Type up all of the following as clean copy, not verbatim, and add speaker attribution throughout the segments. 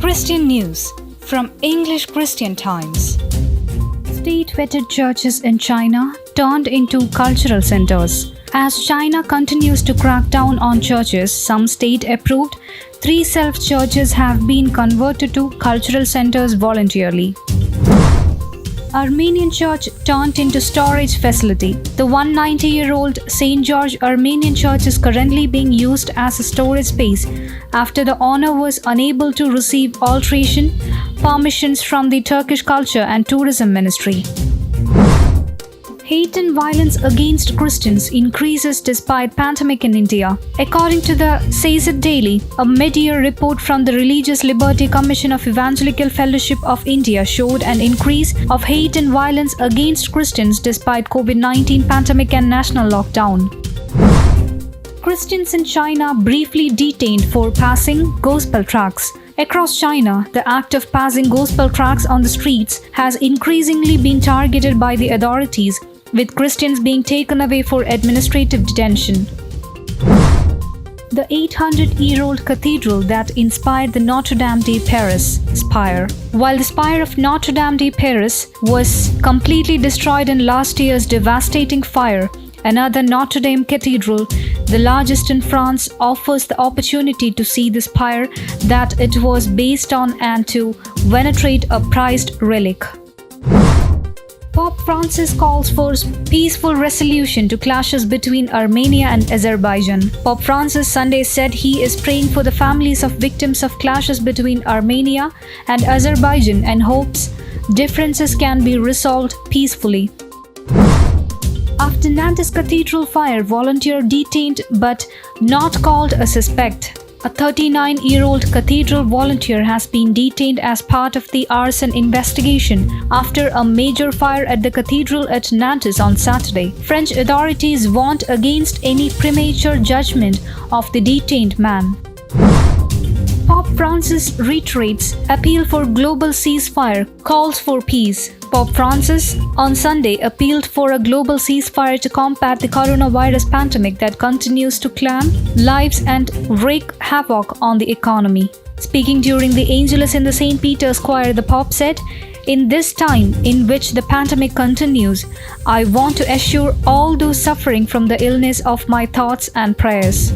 Speaker 1: Christian news from English Christian Times. State-vetted churches in China turned into cultural centers. As China continues to crack down on churches, some state-approved 3 self-churches have been converted to cultural centers voluntarily. Armenian church turned into storage facility. The 190-year-old St. George Armenian Church is currently being used as a storage space after the owner was unable to receive alteration permissions from the Turkish Culture and Tourism Ministry. Hate and violence against Christians increases despite pandemic in India. According to the Says It Daily, a mid-year report from the Religious Liberty Commission of Evangelical Fellowship of India showed an increase of hate and violence against Christians despite COVID-19 pandemic and national lockdown. Christians in China briefly detained for passing gospel tracts. Across China, the act of passing gospel tracts on the streets has increasingly been targeted by the authorities, with Christians being taken away for administrative detention. The 800-year-old cathedral that inspired the Notre Dame de Paris spire. While the spire of Notre Dame de Paris was completely destroyed in last year's devastating fire, another Notre Dame Cathedral, the largest in France, offers the opportunity to see the spire that it was based on and to venerate a prized relic. Pope Francis calls for peaceful resolution to clashes between Armenia and Azerbaijan. Pope Francis Sunday said he is praying for the families of victims of clashes between Armenia and Azerbaijan and hopes differences can be resolved peacefully. After Nantes Cathedral fire, volunteer detained but not called a suspect. A 39-year-old cathedral volunteer has been detained as part of the arson investigation after a major fire at the cathedral at Nantes on Saturday. French authorities warned against any premature judgment of the detained man. Pope Francis reiterates appeal for global ceasefire, calls for peace. Pope Francis on Sunday appealed for a global ceasefire to combat the coronavirus pandemic that continues to claim lives and wreak havoc on the economy. Speaking during the Angelus in the St. Peter's Choir, the Pope said, "In this time in which the pandemic continues, I want to assure all those suffering from the illness of my thoughts and prayers."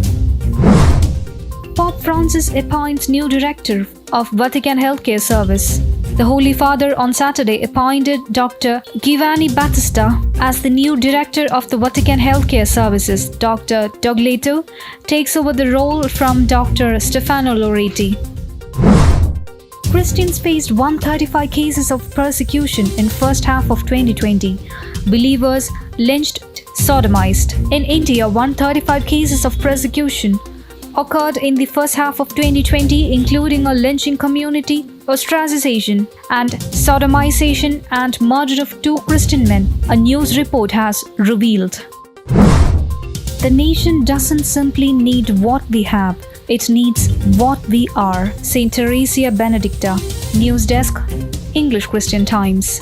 Speaker 1: Pope Francis appoints new director of Vatican Healthcare Service. The Holy Father on Saturday appointed Dr. Giovanni Battista as the new director of the Vatican Healthcare Services. Dr. Dogleto takes over the role from Dr. Stefano Loretti. Christians faced 135 cases of persecution in first half of 2020. Believers lynched, sodomized. In India, 135 cases of persecution occurred in the first half of 2020, including a lynching, community ostracization, and sodomization and murder of 2 Christian men, a news report has revealed. The nation doesn't simply need what we have, it needs what we are. St. Teresia Benedicta. News Desk, English Christian Times.